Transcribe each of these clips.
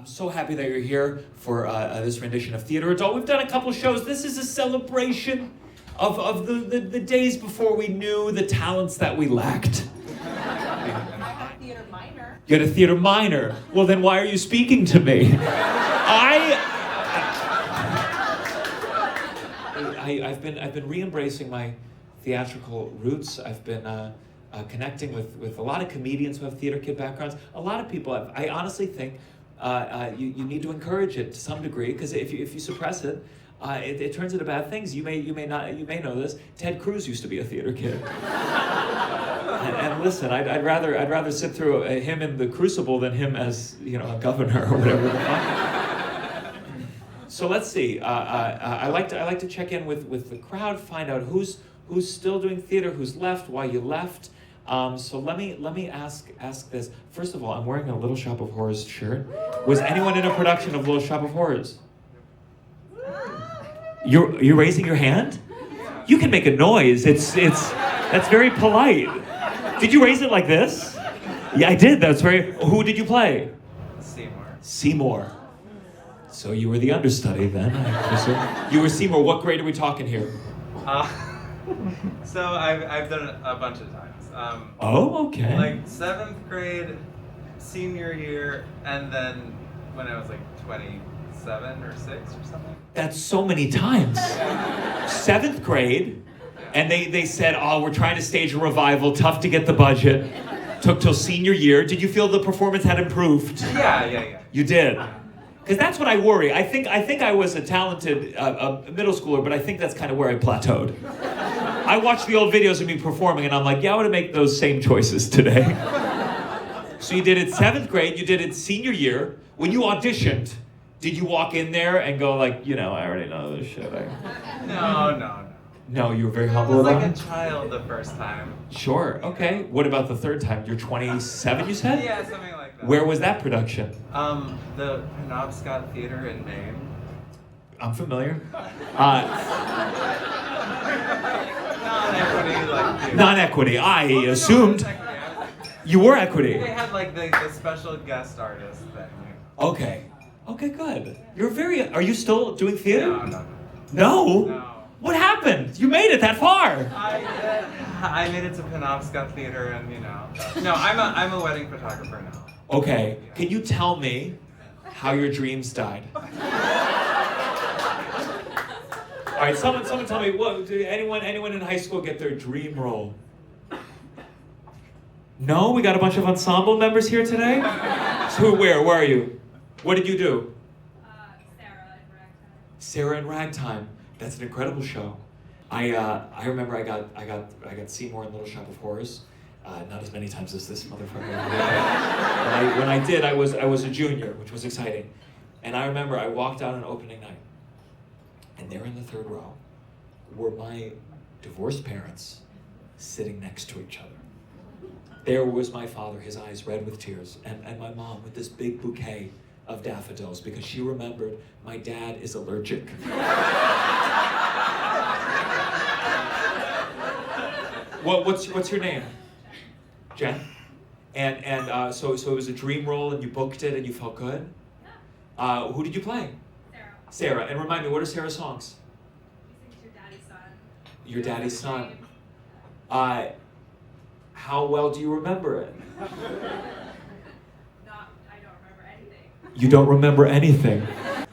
I'm so happy that you're here for this rendition of Theater Adult. We've done a couple shows. This is a celebration of the days before we knew the talents that we lacked. I have theater minor. You had a theater minor. Well, then why are you speaking to me? I've been re-embracing my theatrical roots. I've been connecting with a lot of comedians who have theater kid backgrounds. A lot of people. I honestly think you need to encourage it to some degree, because if you suppress it, it turns into bad things. You may know this. Ted Cruz used to be a theater kid. and listen, I'd rather sit through him in the Crucible than him as a governor or whatever the fuck. So let's see. I like to check in with the crowd, find out who's still doing theater, who's left, why you left. So let me ask this. First of all, I'm wearing a Little Shop of Horrors shirt. Was anyone in a production of Little Shop of Horrors? You're raising your hand? You can make a noise. That's very polite. Did you raise it like this? Yeah, I did. That's very. Who did you play? Seymour. Seymour. So you were the understudy then. You were Seymour. What grade are we talking here? So I've done it a bunch of times. Oh, okay. Like 7th grade, senior year, and then when I was like 27 or 6 or something. That's so many times. 7th grade, and they said, oh, we're trying to stage a revival, tough to get the budget. Took till senior year. Did you feel the performance had improved? Yeah. You did? Because that's what I worry. I think I was a talented middle schooler, but I think that's kind of where I plateaued. I watched the old videos of me performing, and I'm like, yeah, I want to make those same choices today. So you did it 7th grade, you did it senior year. When you auditioned, did you walk in there and go like, I already know this shit? No. No, you were very I humble was about like it? a child the first time. Sure, okay. What about the 3rd time? You're 27, you said? Yeah, something like that. Where was that production? The Penobscot Theater in Maine. I'm familiar. Non-equity, like you. Non-equity. I assumed you were equity. They had like the special guest artist thing. Okay. Okay, good. Are you still doing theater? No. No? What happened? You made it that far. I made it to Penobscot Theater, and No, I'm a wedding photographer now. Okay. Can you tell me how your dreams died? All right, someone tell me, did anyone in high school get their dream role? No? We got a bunch of ensemble members here today? So where are you? What did you do? Sarah in Ragtime. That's an incredible show. I remember I got Seymour in Little Shop of Horrors. Not as many times as this motherfucker. When I did, I was a junior, which was exciting. And I remember I walked out on opening night, and there in the 3rd row were my divorced parents sitting next to each other. There was my father, his eyes red with tears, and my mom with this big bouquet of daffodils because she remembered my dad is allergic. What's your name? Jen? And so it was a dream role, and you booked it, and you felt good? Yeah. Who did you play? Sarah. And remind me, what are Sarah's songs? He sings Your Daddy's Son. Your Daddy's Son. How well do you remember it? I don't remember anything. You don't remember anything?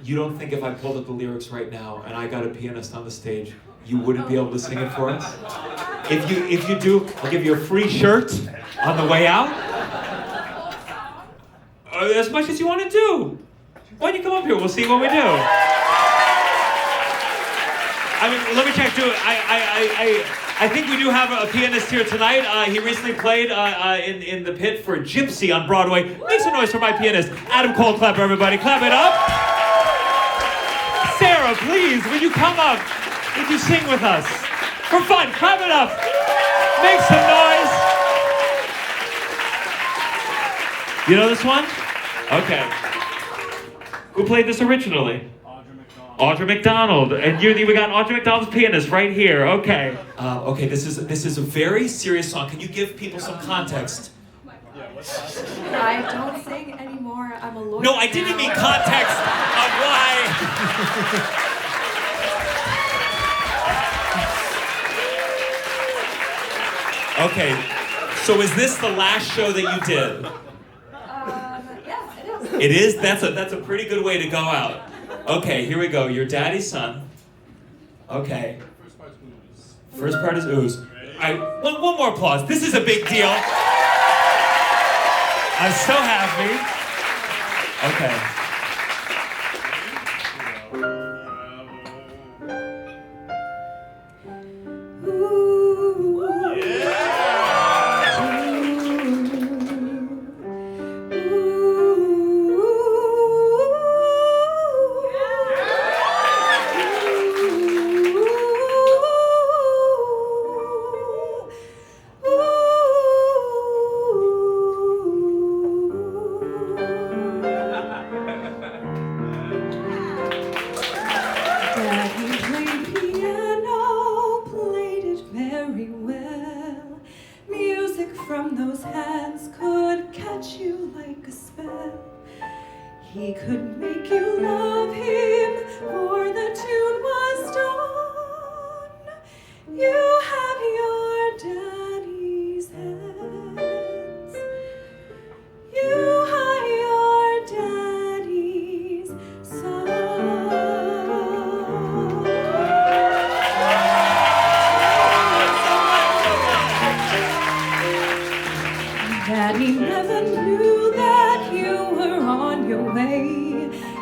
You don't think if I pulled up the lyrics right now and I got a pianist on the stage, you wouldn't be able to sing it for us? If you do, I'll give you a free shirt on the way out. As much as you want to do. Why don't you come up here? We'll see what we do. I mean, let me check too. I think we do have a pianist here tonight. He recently played in the pit for Gypsy on Broadway. Make some noise for my pianist, Adam Cole. Clap, everybody. Clap it up. Sarah, please, would you come up? Would you sing with us? For fun, clap it up. Make some noise. You know this one? Okay. Who played this originally? Audra McDonald. And we got Audra McDonald's pianist right here. Okay. Okay, this is a very serious song. Can you give people some context? I don't sing anymore. I'm a lawyer. No, I didn't mean context of why. Okay, so is this the last show that you did? Yeah, it is. It is? That's a pretty good way to go out. Okay, here we go. Your daddy's son. Okay. First part is ooze. One more applause. This is a big deal. I'm so happy. Okay. He could make you love him, for the tune was done. You have your daddy's hands. You are your daddy's son. Daddy never knew that you were on your way.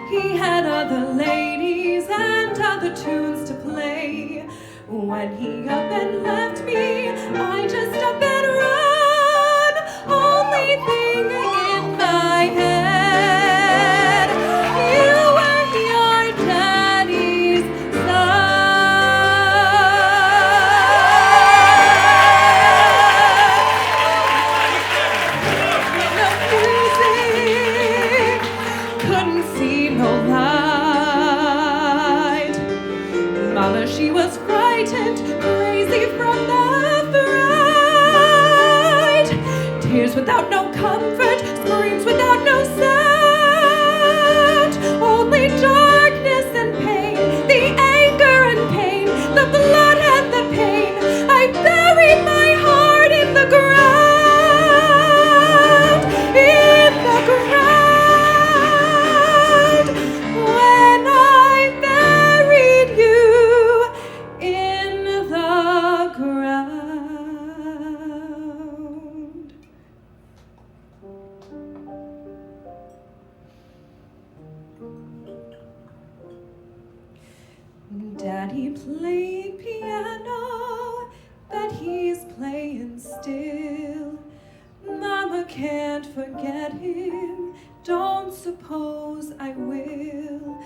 He had other ladies and other tunes to play. When he up and left me, I just up and run. Only thing in my head, you were your daddy's couldn't see no light. Mama, she was frightened, crazy from the fright. Tears without no comfort, screams without no sound. Only darkness and pain, the anger and pain, the blood and the pain. I buried my heart in the ground, in the ground. When I buried you in the ground. Daddy played piano, but he's playing still. Mama can't forget him, don't suppose I will.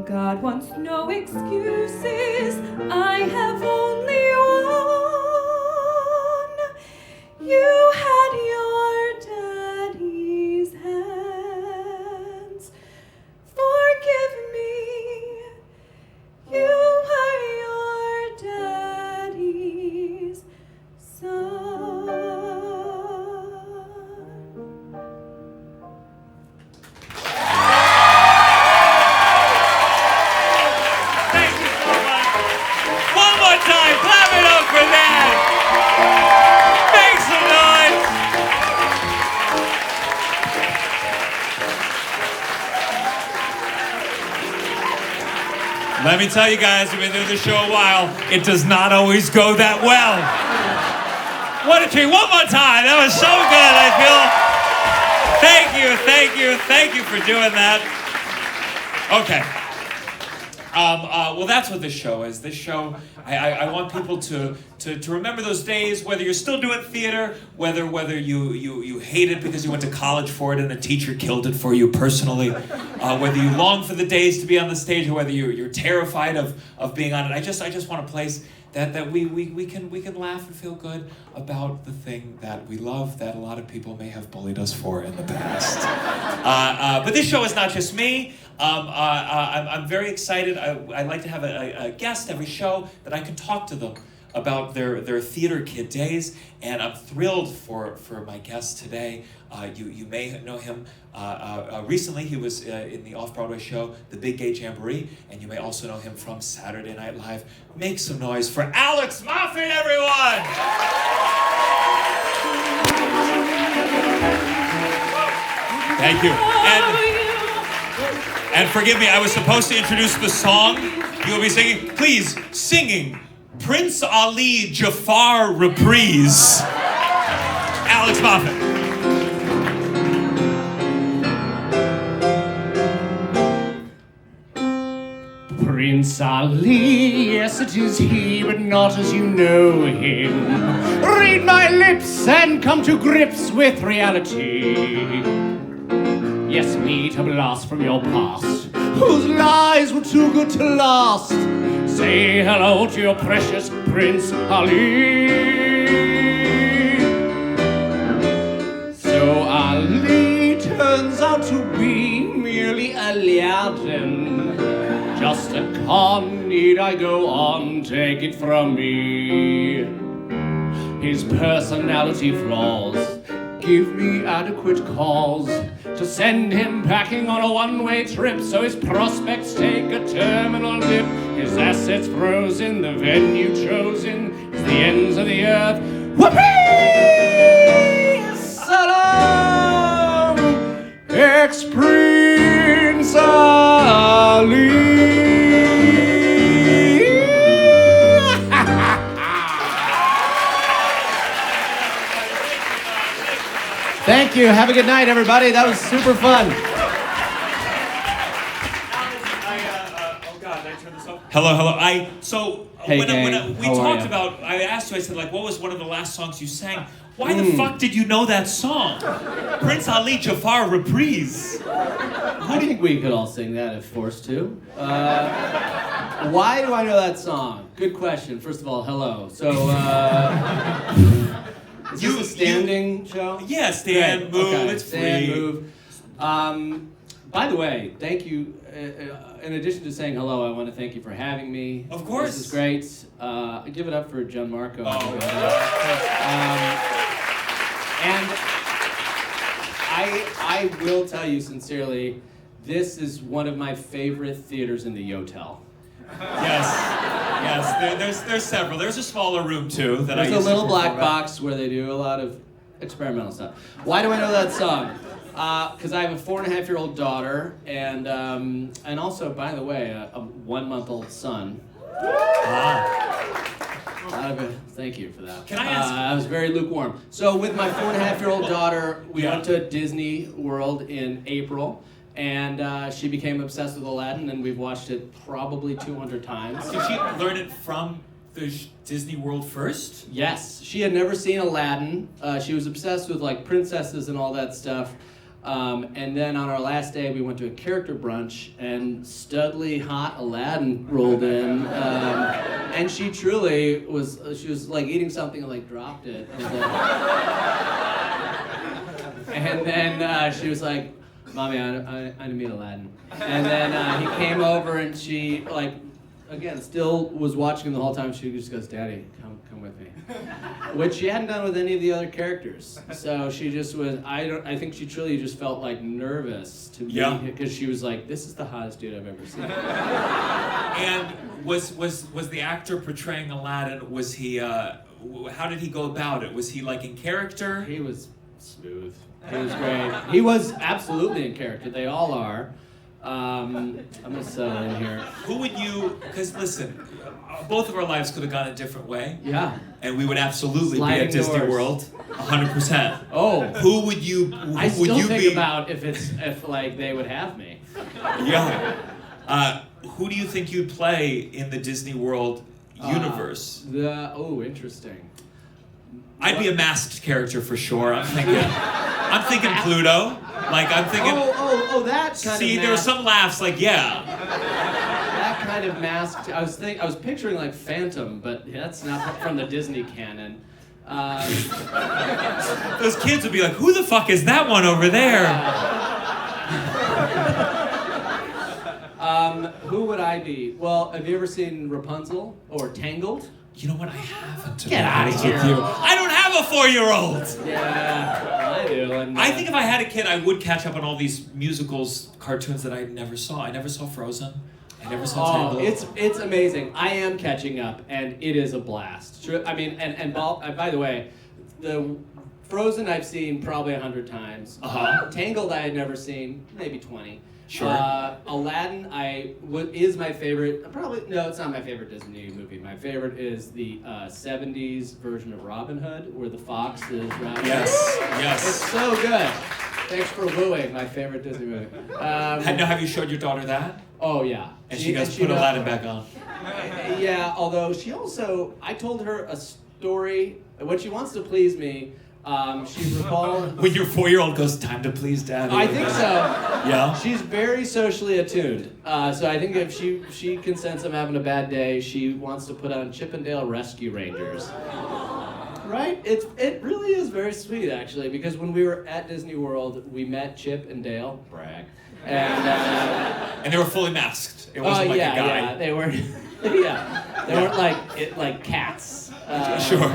God wants no excuses, I have only one. You had your daddy's hands. Forgive me, you were your daddy's son. Thank you so much. One more time, clap it up for that. Make some noise. Let me tell you guys, we've been doing this show a while. It does not always go that well. What a treat. One more time. That was so good, I feel. Thank you for doing that. Okay. Well, that's what this show is. This show, I want people to remember those days, whether you're still doing theater, whether you hate it because you went to college for it and the teacher killed it for you personally, whether you long for the days to be on the stage or whether you're terrified of being on it. I just want a place that we can laugh and feel good about the thing that we love that a lot of people may have bullied us for in the past. But this show is not just me. I'm very excited. I like to have a guest every show that I can talk to them about their theater kid days, and I'm thrilled for my guest today. You may know him. Recently, he was in the off-Broadway show, The Big Gay Jamboree, and you may also know him from Saturday Night Live. Make some noise for Alex Moffat, everyone! Thank you. And forgive me, I was supposed to introduce the song you will be singing. Please, singing Prince Ali Jafar Reprise. Alex Moffat. Prince Ali, yes it is he, but not as you know him. Read my lips and come to grips with reality. Yes, meet a blast from your past, whose lies were too good to last. Say hello to your precious Prince Ali. So Ali turns out to be merely Aladdin. Just a con, need I go on, take it from me. His personality flaws give me adequate cause to send him packing on a one-way trip, so his prospects take a terminal dip. His assets frozen, the venue chosen is the ends of the earth. Whoopee! Salam! Ex-Prince Ali! Thank you. Have a good night, everybody. That was super fun. Oh God, did I turn this off? Hello. Hey, when gang. we How are talked ya? about, I asked you, I said, like, what was one of the last songs you sang? Why the fuck did you know that song? Prince Ali Jafar Reprise. I think we could all sing that if forced to. Why do I know that song? Good question. First of all, hello. So, is this a standing show? Yeah, stand, Great. move, Okay. it's Stand, free. move. By the way, thank you. In addition to saying hello, I want to thank you for having me. Of course. This is great. Give it up for Gianmarco. Oh. And I will tell you sincerely, this is one of my favorite theaters in the Yotel. Yes. There's several. There's a smaller room too that I There's a used to little black perform at. box where they do a lot of experimental stuff. Why do I know that song? Because I have a 4.5-year-old daughter, and also, by the way, a 1-month-old son. Thank you for that. Can I ask- I was very lukewarm. So with my 4.5-year-old daughter, we went to Disney World in April, and she became obsessed with Aladdin, and we've watched it probably 200 times. Did she learn it from the Disney World first? Yes, she had never seen Aladdin. She was obsessed with like princesses and all that stuff. And then on our last day, we went to a character brunch, and studly hot Aladdin rolled in, and she truly was. She was like eating something and like dropped it, and then she was like, "Mommy, I need to meet Aladdin." And then he came over, and she like. Again, still was watching him the whole time. She just goes, "Daddy, come with me," which she hadn't done with any of the other characters. So she just was. I think she truly just felt like nervous to be because she was like, "This is the hottest dude I've ever seen." And was the actor portraying Aladdin? Was he? How did he go about it? Was he like in character? He was smooth. He was great. He was absolutely in character. They all are. I'm gonna settle in here. Who would you? Because listen, both of our lives could have gone a different way. Yeah. And we would absolutely Sliding be at Disney doors. World, 100%. Oh. Who would you? I would still you think be? about if like they would have me. Yeah. Who do you think you'd play in the Disney World universe? Interesting. I'd be a masked character for sure. I'm thinking Pluto. Like I'm thinking. That kind See, of there were mask. some laughs. Like yeah. That kind of mask. I was picturing like Phantom, but that's not from the Disney canon. Those kids would be like, "Who the fuck is that one over there?" Who would I be? Well, have you ever seen Rapunzel or Tangled? You know what? I haven't. To be Get outta honest here. with you. I don't have a 4-year-old. Yeah, I do. And, I think if I had a kid, I would catch up on all these musicals, cartoons that I never saw. I never saw Frozen. I never saw Oh, Tangled. it's amazing. I am catching up, and it is a blast. I mean, and by the way, the Frozen I've seen probably 100 times. Uh-huh. Tangled I had never seen, maybe 20. Sure. Aladdin is my favorite. Probably no, it's not my favorite Disney movie. My favorite is the 70s version of Robin Hood, where the fox is Robin. Yes. It's Yes. so good. Thanks for wooing my favorite Disney movie. Now, have you showed your daughter that? Oh yeah. And she goes, put Aladdin back on. Yeah, although she also, I told her a story. When she wants to please me, she recalled. When your 4-year-old goes, time to please daddy. I think so. Yeah? She's very socially attuned. So I think if she can sense I'm having a bad day, she wants to put on Chip and Dale Rescue Rangers. Right? It really is very sweet, actually, because when we were at Disney World, we met Chip and Dale. Brag. And they were fully masked. It wasn't like a guy. Yeah, they were. Yeah, they weren't like cats. Sure.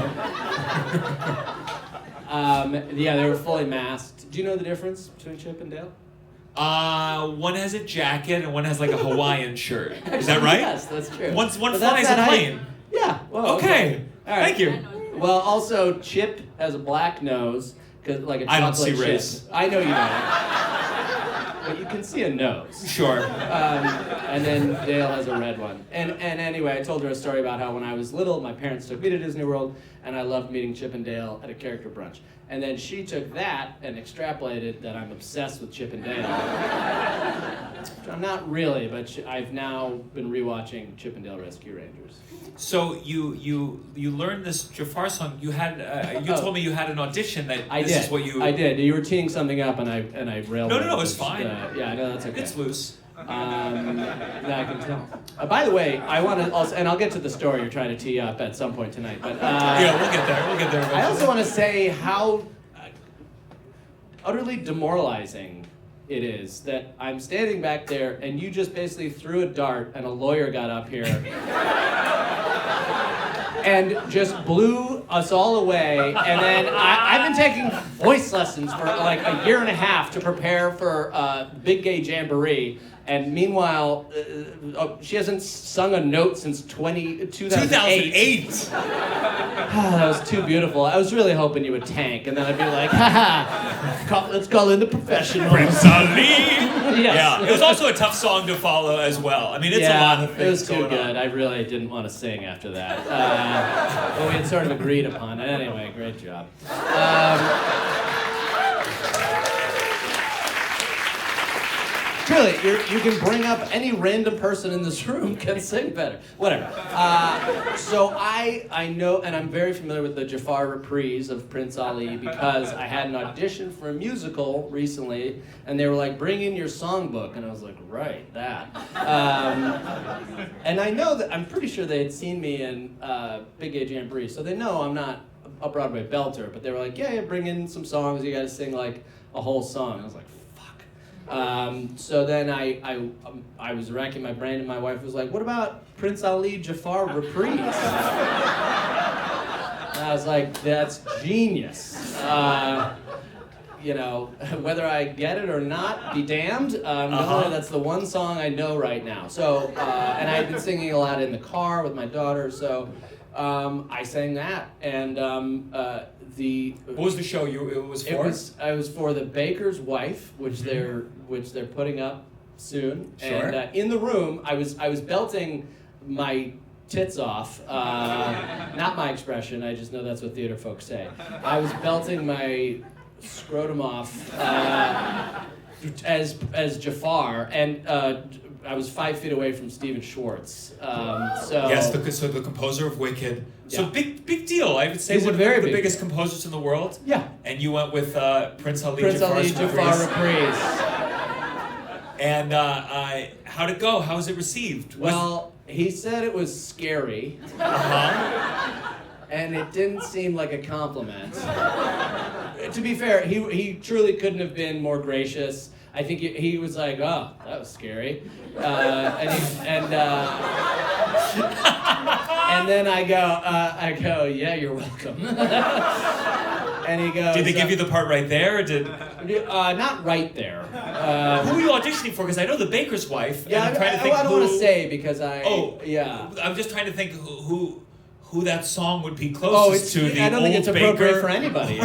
Yeah, they were fully masked. Do you know the difference between Chip and Dale? One has a jacket and one has like a Hawaiian shirt. Is that right? Yes, that's true. One But flies that's a not plane. Yeah. Well, Okay. All right. Thank you. Well, also Chip has a black nose, cause like a chocolate I don't see chip. race. I know you don't. But you can see a nose. Sure. And then Dale has a red one. And anyway, I told her a story about how when I was little, my parents took me to Disney World, and I loved meeting Chip and Dale at a character brunch. And then she took that and extrapolated that I'm obsessed with Chip and Dale. I'm not really, but I've now been rewatching Chip and Dale Rescue Rangers. So you learned this Jafar song. You had you told me you had an audition that I this did. is what you. I did. You were teeing something up, and I railed. No, it's which, fine. Yeah, I know that's okay. It's loose. Yeah, I can tell. By the way, I want to also, and I'll get to the story you're trying to tee up at some point tonight. But Yeah, we'll get there. We'll get there. I also want to say how utterly demoralizing it is that I'm standing back there and you just basically threw a dart and a lawyer got up here and just blew us all away. And then I've been taking voice lessons for like a year and a half to prepare for Big Gay Jamboree. And meanwhile, she hasn't sung a note since 2008. 2008. That was too beautiful. I was really hoping you would tank, and then I'd be like, haha, let's call in the professionals. Prince Ali. Yes. Yeah, it was also a tough song to follow as well. I mean, it's a lot of things it was too going good. on. I really didn't want to sing after that. But we had sort of agreed upon it. Anyway, great job. Truly, you can bring up any random person in this room can sing better. Whatever. So I know, and I'm very familiar with the Jafar reprise of Prince Ali because I had an audition for a musical recently, and they were like, bring in your songbook, and I was like, right, that. And I know that, I'm pretty sure they had seen me in Big Gay Jamboree, so they know I'm not a Broadway belter, but they were like, yeah, bring in some songs, you gotta sing like a whole song. I was like, so then I was racking my brain, and my wife was like, what about Prince Ali Jafar reprise? And I was like, that's genius. You know, whether I get it or not, be damned. That's the one song I know right now. So, and I've been singing a lot in the car with my daughter, so I sang that. And what was the show it was for? I was for The Baker's Wife, which they're putting up soon. Sure. And in the room, I was belting my tits off. Not my expression. I just know that's what theater folks say. I was belting my scrotum off as Jafar, and I was 5 feet away from Stephen Schwartz. Yes, so the composer of Wicked. So Yeah. big deal. I would say He's one a of very the big biggest composers in the world. Yeah. And you went with Prince Ali Prince Ali Jafar's Jafar reprise. reprise. And how'd it go? How was it received? Well, he said it was scary. And it didn't seem like a compliment. To be fair, he truly couldn't have been more gracious. I think he was like, oh, that was scary. And then I go, yeah, you're welcome. And he goes, Did they give you the part right there, or did? Not right there. Who are you auditioning for? Because I know the baker's wife. Yeah, and I'm trying to think I don't want to say because yeah. I'm just trying to think who that song would be closest to. The I don't think it's old appropriate baker. for anybody.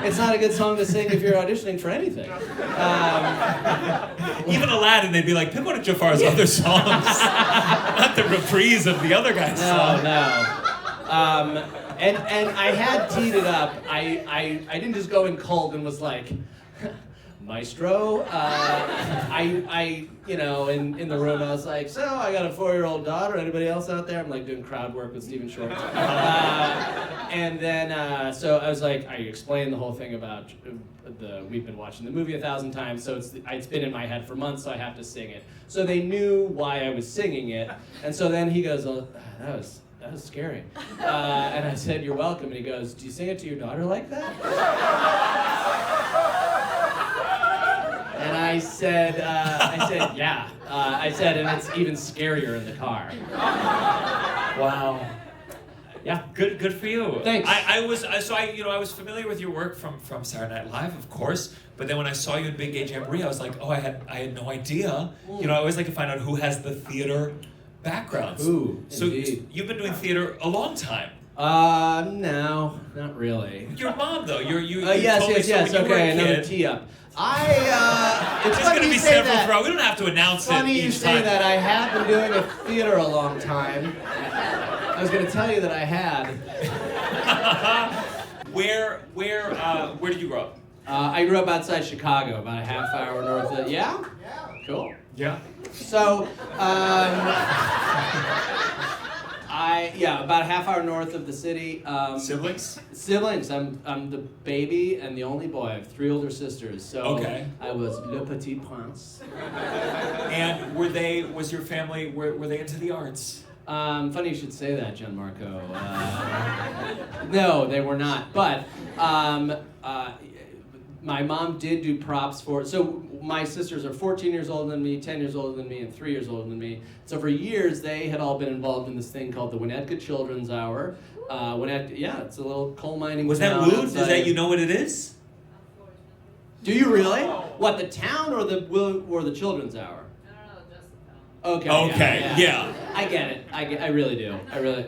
It's not a good song to sing if you're auditioning for anything. Even Aladdin, they'd be like, pick one of Jafar's other songs, not the reprise of the other guy's song. No. And I had teed it up. I didn't just go in cold and was like, Maestro. I in the room I was like, so I got a 4-year-old daughter. Anybody else out there? I'm like doing crowd work with Stephen Short. And then so I was like, I explained the whole thing about we've been watching the movie 1,000 times, so it's been in my head for months, so I have to sing it. So they knew why I was singing it, and so then he goes, oh, that was scary. And I said, you're welcome. And he goes, do you sing it to your daughter like that? And I said, yeah. I said, and it's even scarier in the car. Wow. Yeah. Good for you. Thanks. I was familiar with your work from Saturday Night Live, of course. But then when I saw you in Big Gay Jamboree, I was like, oh, I had no idea. I always like to find out who has the theater backgrounds. Ooh, so indeed. You've been doing theater a long time. No, not really. Your mom, though. You Yes. told me so when you were a Okay, another kid. tee up. It's There's funny going to you be say several that. throughout. We don't have to announce Funny it you each say time. that. I have been doing a theater a long time. I was going to tell you that I had. Where did you grow up? I grew up outside Chicago, about a half hour north of. Yeah. Cool. Yeah. So, about a half hour north of the city. Siblings? Siblings. I'm the baby and the only boy. I have 3 older sisters. So Okay. I was le petit prince. And was your family, were they into the arts? Funny you should say that, Gianmarco. No, they were not. But my mom did do props for. So my sisters are 14 years older than me, 10 years older than me, and 3 years older than me. So for years they had all been involved in this thing called the Winnetka Children's Hour. It's a little coal mining. Was that town lewd? outside. Is that, you know what it is? Do you really? What, the town or the Children's Hour? Okay. Okay, yeah. I get it. I really do. I really.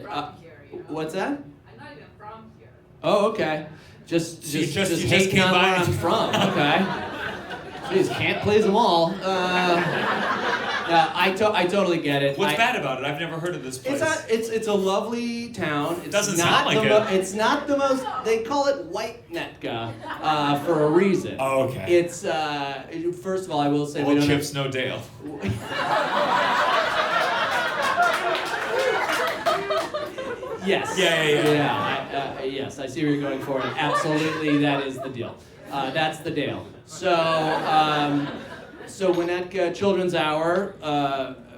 What's that? I'm not even from here. Oh, okay. Just You just hating came on by. where I'm from. Okay. Jeez, can't please them all. I totally get it. What's bad about it? I've never heard of this place. It's a lovely town. It's Doesn't not sound like it. It's not the most. They call it White Netka for a reason. Oh, okay. It's first of all, I will say we All don't chips, no Dale. Yes. Yeah. Yes, I see where you're going for it. Absolutely, that is the deal. That's the deal. So Winnetka Children's Hour,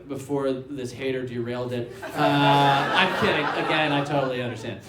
before this hater derailed it. I'm kidding. Again, I totally understand.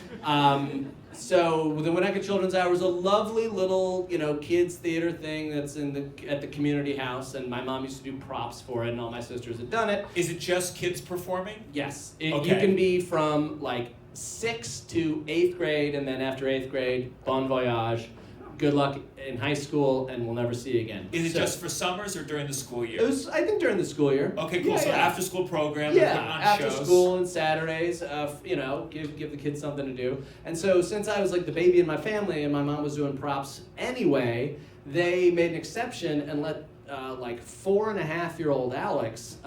So the Winnetka Children's Hour is a lovely little, kids theater thing that's at the community house, and my mom used to do props for it, and all my sisters had done it. Is it just kids performing? Yes. Okay. You can be from like 6th to 8th grade, and then after 8th grade, bon voyage. Good luck in high school, and we'll never see you again. Is it just for summers or during the school year? It was, I think, during the school year. Okay, cool. Yeah, So yeah. after school program, Yeah, putting on after shows. school and Saturdays, give the kids something to do. And so since I was like the baby in my family and my mom was doing props anyway, they made an exception and let like 4.5-year-old Alex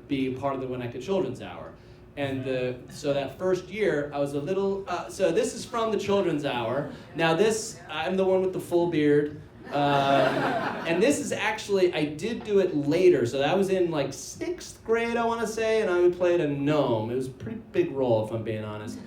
be part of the Winnetka Children's Hour. And so that first year, I was a little. So this is from the Children's Hour. Now I'm the one with the full beard. And this is actually, I did do it later. So that was in like 6th grade, I want to say, and I played a gnome. It was a pretty big role, if I'm being honest.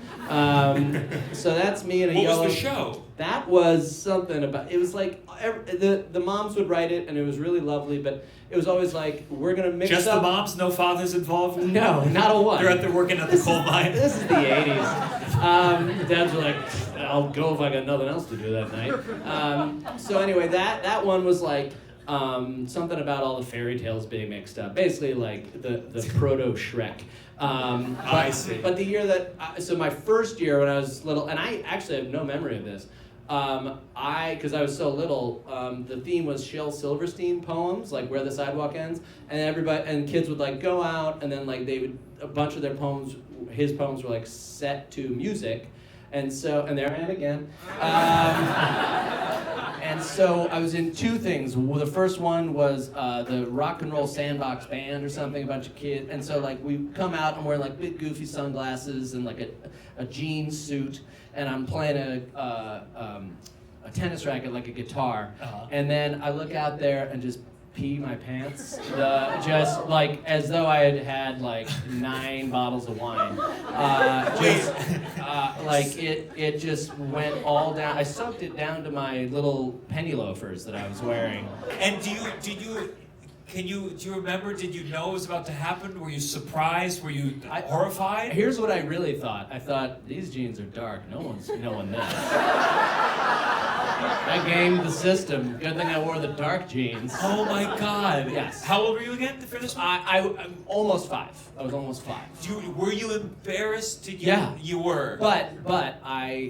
So that's me in a yellow. What was the show? That was something about. It was like the moms would write it, and it was really lovely. But it was always like, we're gonna mix Just up. the moms, no fathers involved? No, not a one. They're out there working at the coal mine. This is the 80s. Dads were like, I'll go if I got nothing else to do that night. So anyway, that one was like, something about all the fairy tales being mixed up. Basically, like the proto Shrek. I see. But the year that so my first year when I was little, and I actually have no memory of this. Because I was so little, the theme was Shel Silverstein poems, like Where the Sidewalk Ends, and kids would like go out, and then like a bunch of their poems, his poems were like set to music, and there I am again. And so I was in two things. The first one was the Rock and Roll Sandbox Band or something, a bunch of kids, and so like we come out and wear like big goofy sunglasses and like a jean suit, and I'm playing a tennis racket like a guitar, and then I look out there and just pee my pants, just like as though I had had like 9 bottles of wine. Like it just went all down. I soaked it down to my little penny loafers that I was wearing. And do you remember, did you know it was about to happen? Were you surprised? Were you horrified? Here's what I really thought. I thought, these jeans are dark. No one's knowing this. I gamed the system. Good thing I wore the dark jeans. Oh my God. Yes. How old were you again for this one? I'm almost 5. I was almost 5. Were you embarrassed? Yeah. You were.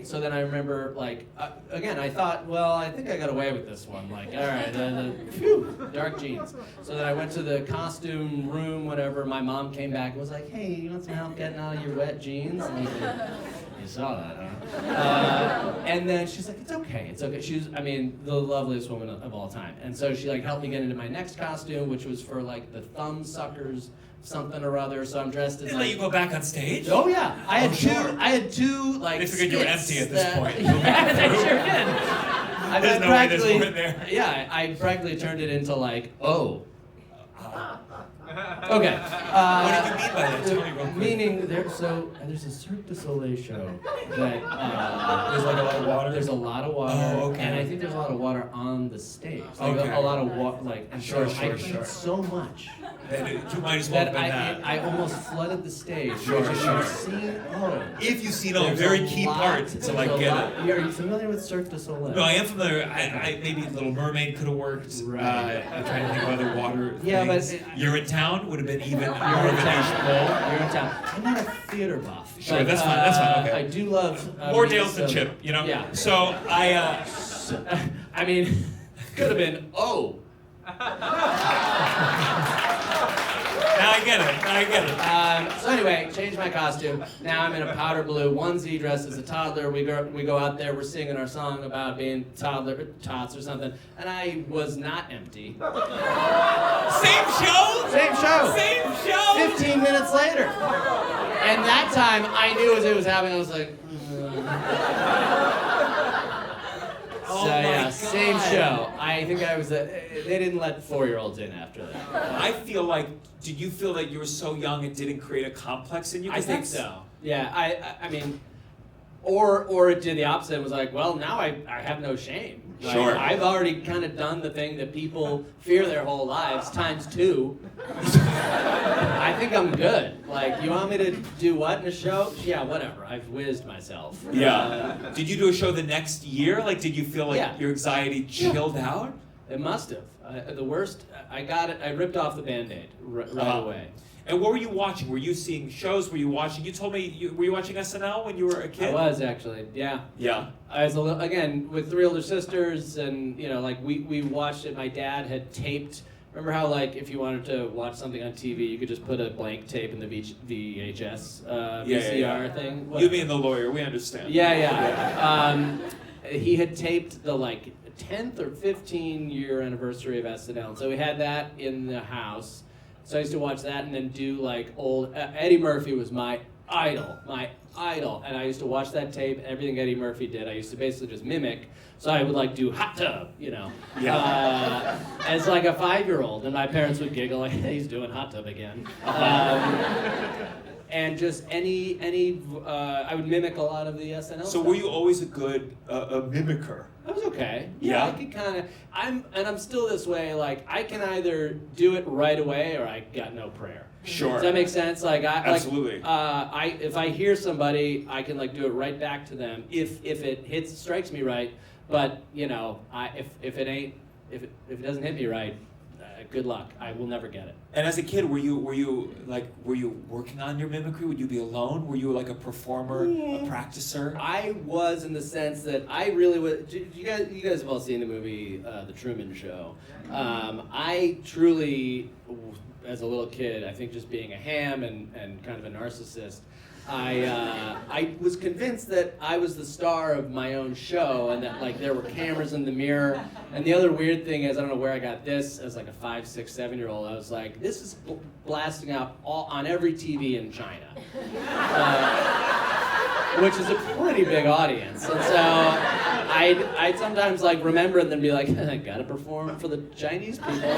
So then I remember, like, again, I thought, well, I think I got away with this one. Like, all right, phew, dark jeans. So then I went to the costume room, whatever. My mom came back and was like, hey, you want some help getting out of your wet jeans? And I was like, you saw that, huh? And then she's like, it's okay. She's, the loveliest woman of all time. And so she like helped me get into my next costume, which was for like the thumb suckers, something or other. So I'm dressed as They let you go back on stage? Oh yeah, I had two like. They figured you were empty at this point. Yeah, they sure did. There's no way there's more in there. Yeah, I practically turned it into like, oh. Okay. What did you mean by that? Tell me real quick. Meaning, there's a Cirque du Soleil show that There's like a lot of water? There's a lot of water. Oh, okay. And I think there's a lot of water on the stage. Like Okay. a lot of water, like. And Sure, so I sure. did so much You might as well have that been that. I almost flooded the stage. Sure, Which sure. I've seen. Oh. If you've seen a There's very a key lot- part to like there's a get lot- it. Are you familiar with Cirque du Soleil? No, I am familiar. I maybe Little Mermaid could have worked. Right. I'm trying to think of other water Yeah, things. but You're in Town would have been even more You're of in an town. pull. You're in town. I'm not a theater buff. Sure, but, that's fine, that's fine, okay. I do love More me Dales than some- Chip, you know? Yeah. So I I mean, could have been now I get it. So anyway, changed my costume. Now I'm in a powder blue onesie dressed as a toddler. We go out there. We're singing our song about being tots or something. And I was not empty. Same show? Same show. Same show? 15 minutes later. And that time I knew as it was happening. I was like. Oh So my yeah, God. same show. I think I was. They didn't let 4-year-olds in after that. I feel like, did you feel that you were so young it didn't create a complex in you? I 'Cause think that's- so. Yeah, I mean, or it did the opposite and was like, well, now I have no shame. Like, Sure. I've already kind of done the thing that people fear their whole lives times 2. I think I'm good. Like, you want me to do what in a show? Yeah, whatever. I've whizzed myself. Yeah. Did you do a show the next year? Like, did you feel like Yeah. your anxiety chilled out? It must have. The worst. I got it. I ripped off the Band-Aid right away. And what were you watching? Were you seeing shows? Were you watching? You told me were you watching SNL when you were a kid? I was actually. Yeah. Yeah. I was again with 3 older sisters, and like we watched it. My dad had taped. Remember how like if you wanted to watch something on TV, you could just put a blank tape in the VHS VCR thing. What? You being the lawyer, we understand. Yeah. He had taped the like 10th or 15th year anniversary of SNL, so we had that in the house. So I used to watch that and then do like old Eddie Murphy was my idol, and I used to watch that tape. Everything Eddie Murphy did, I used to basically just mimic. So I would like do hot tub, as like a 5-year-old, and my parents would giggle like, hey, he's doing hot tub again. And just I would mimic a lot of the SNL. So stuff. were you always a good a mimicker? I was okay. Yeah? I could kind of. I'm still this way. Like I can either do it right away or I got no prayer. Sure. Does that make sense? Like Absolutely. if I hear somebody, I can like do it right back to them if it strikes me right. But if it ain't if it doesn't hit me right, good luck. I will never get it. And as a kid, were you working on your mimicry? Would you be alone? Were you like a performer, a practicer? I was, in the sense that I really was. You guys have all seen the movie The Truman Show. I truly, as a little kid, I think just being a ham and kind of a narcissist, I was convinced that I was the star of my own show, and that like there were cameras in the mirror. And the other weird thing is, I don't know where I got this as like a 5, 6, 7-year-old. I was like, this is blasting out on every TV in China, which is a pretty big audience. And so I'd sometimes like remember and then be like, I gotta perform for the Chinese people.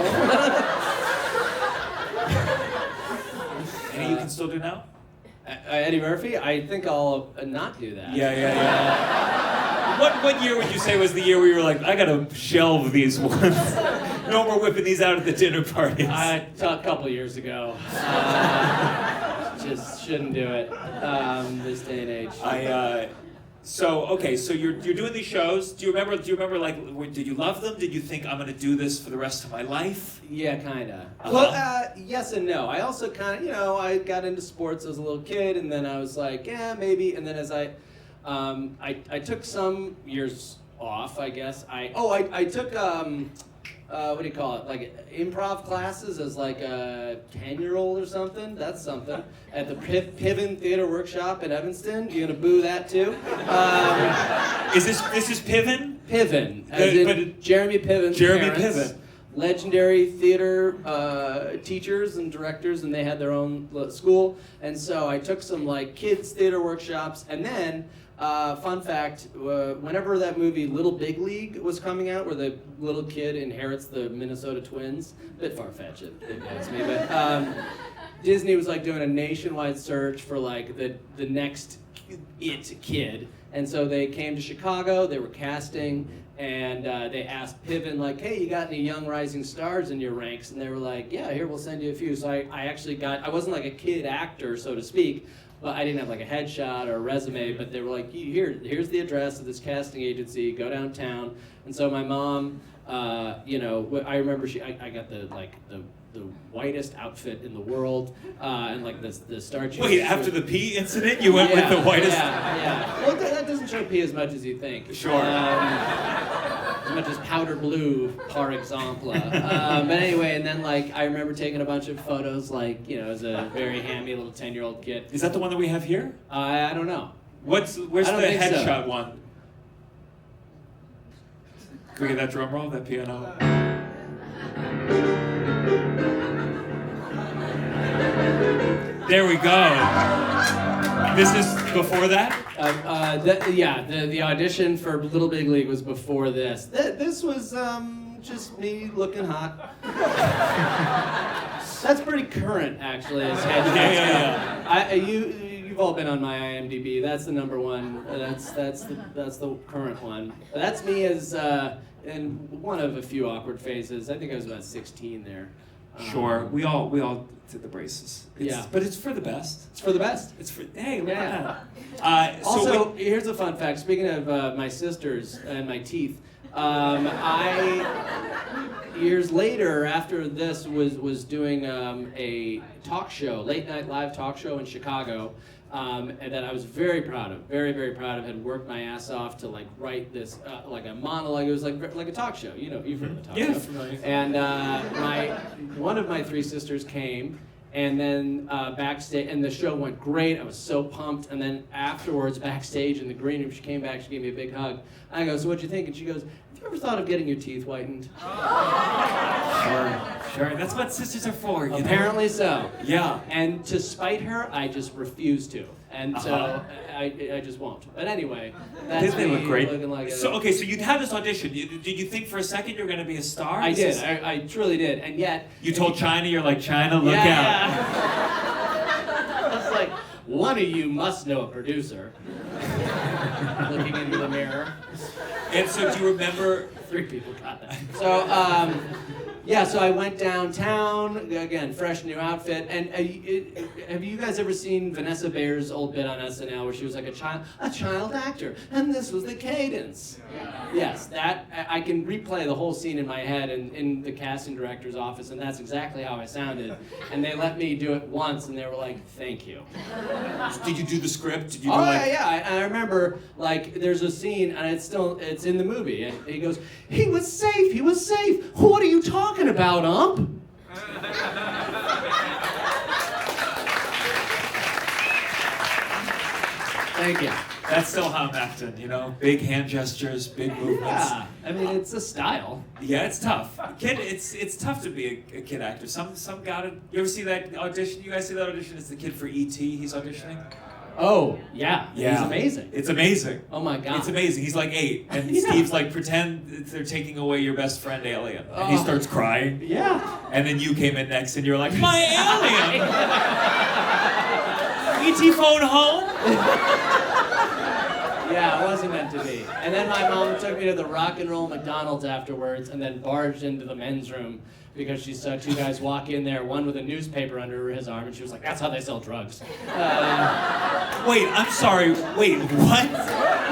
Any you can still do now? Eddie Murphy? I think I'll not do that. Yeah. What year would you say was the year where you were like, I gotta shelve these ones? No more whipping these out at the dinner parties. A couple years ago. Just shouldn't do it this day and age. So you're doing these shows. Do you remember like, did you love them? Did you think I'm gonna do this for the rest of my life? Yeah, kinda. Uh-huh. Well, yes and no. I also kind of, I got into sports as a little kid, and then I was like, yeah, maybe. And then as I took some years off, I guess. I took what do you call it? Like improv classes as like a 10-year-old or something. That's something. At the Piven Theater Workshop in Evanston. You gonna boo that too? Is this Piven? Piven, as in Jeremy Piven's Jeremy parents, Piven. Legendary theater teachers and directors, and they had their own school. And so I took some like kids theater workshops, and then fun fact, whenever that movie Little Big League was coming out, where the little kid inherits the Minnesota Twins, a bit far-fetched, it annoys me, but Disney was like doing a nationwide search for like the next it kid. And so they came to Chicago, they were casting, and they asked Piven, like, hey, you got any young rising stars in your ranks? And they were like, yeah, here, we'll send you a few. So I actually I wasn't like a kid actor, so to speak, but I didn't have like a headshot or a resume, but they were like, here's the address of this casting agency, go downtown. And so my mom, I remember I got the whitest outfit in the world, and like the starchy. Wait, after the pee incident, you went with the whitest? Yeah. Well, that doesn't show pee as much as you think. Sure. As much as powder blue, par exemple. But anyway, and then like I remember taking a bunch of photos, like as a very hammy little 10-year-old kid. Is that the one that we have here? I don't know. Where's the headshot one? Can we get that drum roll, that piano? There we go. This is before that? The audition for Little Big League was before this. This was just me looking hot. That's pretty current, actually. As Yeah. You've all been on my IMDb. That's the number one. That's the current one. That's me as in one of a few awkward phases. I think I was about 16 there. Sure. We all did the braces. But it's for the best. It's for the best. It's for look at that. Also, here's a fun fact. Speaking of my sisters and my teeth, years later, after this, was doing a talk show, late night live talk show in Chicago, and that I was very proud of, very, very proud of. Had worked my ass off to like write this like a monologue. It was like a talk show. You've heard of a talk show. Familiar. And one of my three sisters came. And then backstage, and the show went great. I was so pumped. And then afterwards, backstage in the green room, she came back. She gave me a big hug. I go, so what'd you think? And she goes, have you ever thought of getting your teeth whitened? Sure. That's what sisters are for. Apparently so. Yeah. And to spite her, I just refuse to. And so I just won't. But anyway, that's They me look great. looking like So you'd have this audition. Did you think for a second you were going to be a star? I did. I truly did. And yet... You told China, you're like, China, look out. Yeah. I was like, one of you must know a producer. Looking into the mirror. And so do you remember... 3 people got that. So, Yeah, so I went downtown, again, fresh new outfit, and have you guys ever seen Vanessa Bayer's old bit on SNL where she was like a child actor, and this was the cadence? Yes, that, I can replay the whole scene in my head in the casting director's office, and that's exactly how I sounded. And they let me do it once, and they were like, thank you. Did you do the script? Did you Oh, do like... yeah. I remember, like, there's a scene, and it's in the movie, and he goes, he was safe. What are you talking about, ump? Thank you. That's still how I'm acting, you know? Big hand gestures, big movements. Yeah, I mean, it's a style. Yeah, it's tough. Kid, it's tough to be a kid actor. Some got it. You ever see that audition? You guys see that audition? It's the kid for E.T. He's auditioning. Oh, yeah. Yeah. He's amazing. It's amazing. Oh my God. It's amazing. He's like 8, and Yeah. Steve's like, pretend they're taking away your best friend alien, and he Oh. starts crying. Yeah. And then you came in next, and you're like, my alien. E.T. phone home. Yeah, it wasn't meant to be. And then my mom took me to the rock and roll McDonald's afterwards and then barged into the men's room because she saw 2 guys walk in there, one with a newspaper under his arm, and she was like, that's how they sell drugs. Wait, I'm sorry. Wait, what?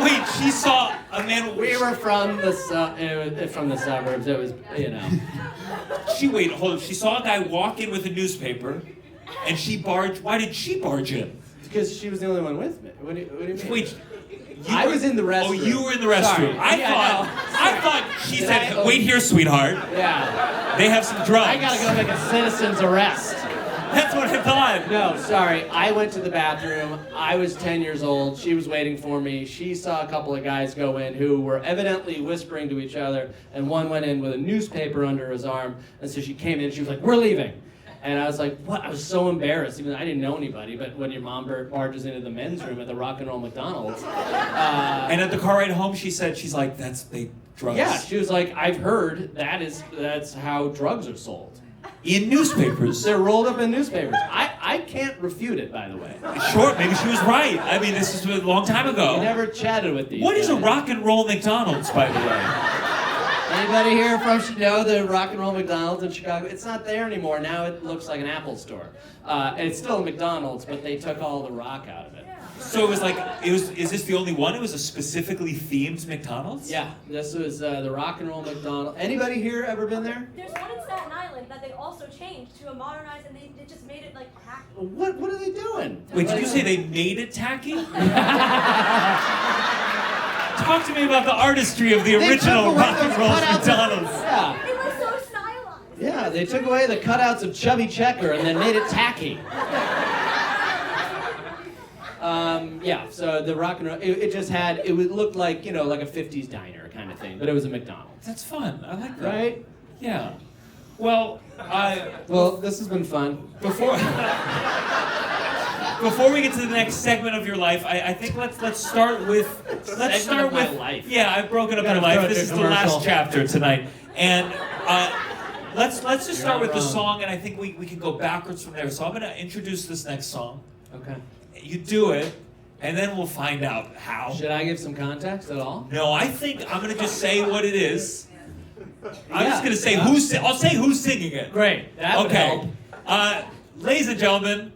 Wait, she saw a man. We were from the suburbs. It was, you know. Hold on. She saw a guy walk in with a newspaper, and she barged. Why did she barge in? Because she was the only one with me. What do you mean? Wait. I was in the restroom. Oh, you were in the restroom. Sorry. I thought she said, wait here, sweetheart. Yeah. They have some drugs. I gotta go make a citizen's arrest. That's what I thought. No, sorry. I went to the bathroom. I was 10 years old. She was waiting for me. She saw a couple of guys go in who were evidently whispering to each other, and one went in with a newspaper under his arm, and so she came in and she was like, we're leaving. And I was like, what? I was so embarrassed, even though I didn't know anybody, but when your mom barges into the men's room at the rock and roll McDonald's. And at the car ride home, she's like, they drugs. Yeah, she was like, I've heard that's how drugs are sold. In newspapers. They're rolled up in newspapers. I can't refute it, by the way. Sure, maybe she was right. I mean, this is a long time ago. I never chatted with these What is a guys. rock and roll McDonald's, by the way? Anybody here from the rock and roll McDonald's in Chicago? It's not there anymore. Now it looks like an Apple store. And it's still a McDonald's, but they took all the rock out of it. So it was like, is this the only one? It was a specifically themed McDonald's? Yeah, this was the rock and roll McDonald's. Anybody here ever been there? There's one in Staten Island that they also changed to a modernized, and they just made it like tacky. What are they doing? Wait, did you say they made it tacky? Talk to me about the artistry of the They original took away rock and those roll cutouts of- McDonald's. Yeah. It was so stylized. Yeah, they took away the cutouts of Chubby Checker and then made it tacky. Yeah, so the rock and roll, it just had, it would look like, like a 50s diner kind of thing, but it was a McDonald's. That's fun. I like that. Right? Yeah. Well, Well, this has been fun. before we get to the next segment of your life, I think let's start with Segment of my life. Yeah, I've broken up Gotta your life. throw it This to is the commercial. last chapter tonight, and let's just start not with the wrong. song, and I think we can go backwards from there. So I'm gonna introduce this next song. Okay. You do it, and then we'll find out how. Should I give some context at all? No, I think I'm gonna just say what it is. I'm Yeah. just gonna say Yeah. I'll say who's singing it. Great. That would help. Okay. Ladies and gentlemen,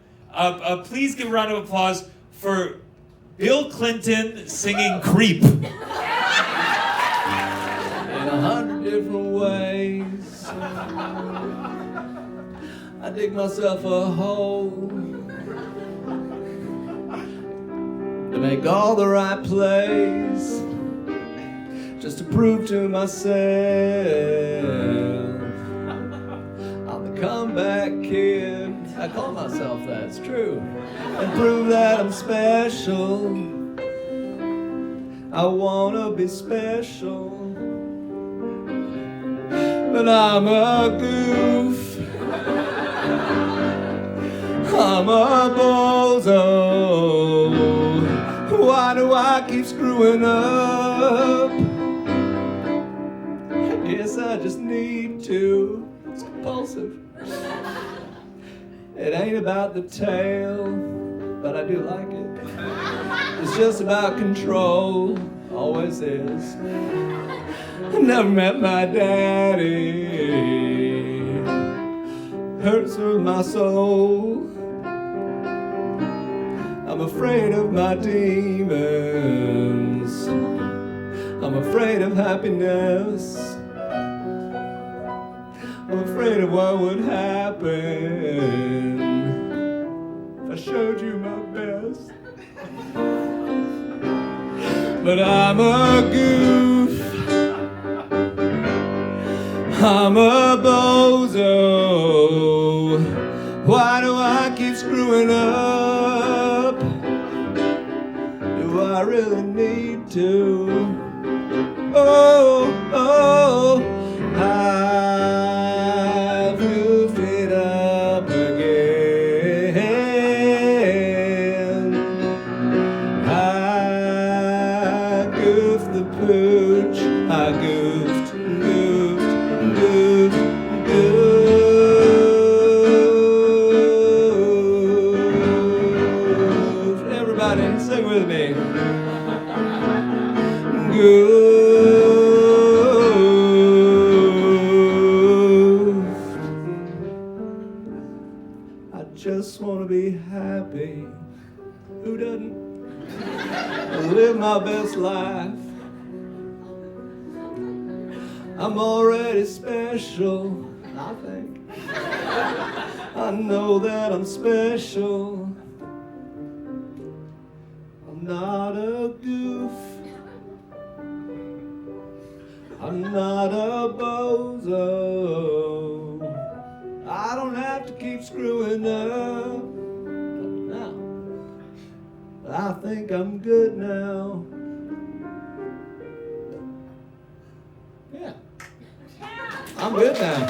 please give a round of applause for Bill Clinton singing Creep. In 100 different ways, I dig myself a hole to make all the right plays, just to prove to myself I'm the comeback kid. I call myself that, it's true, and prove that I'm special. I wanna be special, but I'm a goof. I'm a bozo. Why do I keep screwing up? I guess I just need to. It's compulsive. It ain't about the tail, but I do like it. It's just about control, always is. I never met my daddy. hurts my soul. I'm afraid of my demons. I'm afraid of happiness. I'm afraid of what would happen if I showed you my best. But I'm a goof. I'm a bozo. Why do I keep screwing up? Do I really need to? Oh, I've goofed it up again. I goofed the pooch. I goofed. Everybody, sing with me. I just want to be happy. Who doesn't? Live my best life. I'm already special, I think. I know that I'm special. I'm not a goof. I'm not a bozo. I don't have to keep screwing up. No. I think I'm good now. Yeah. I'm good now.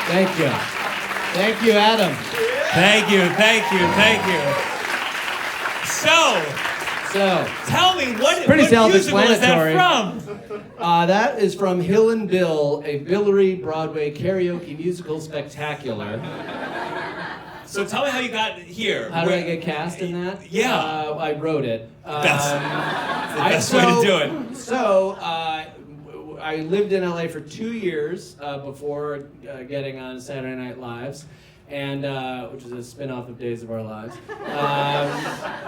Thank you. Thank you, Adam. Thank you. So, tell me, what musical is self-explanatory. that from? That is from Hill and Bill, a Billary Broadway karaoke musical spectacular. So tell me how you got here. How did I get cast in that? Yeah. I wrote it. That's the best way to do it. So, I lived in LA for 2 years before getting on Saturday Night Lives, and which is a spin-off of Days of Our Lives.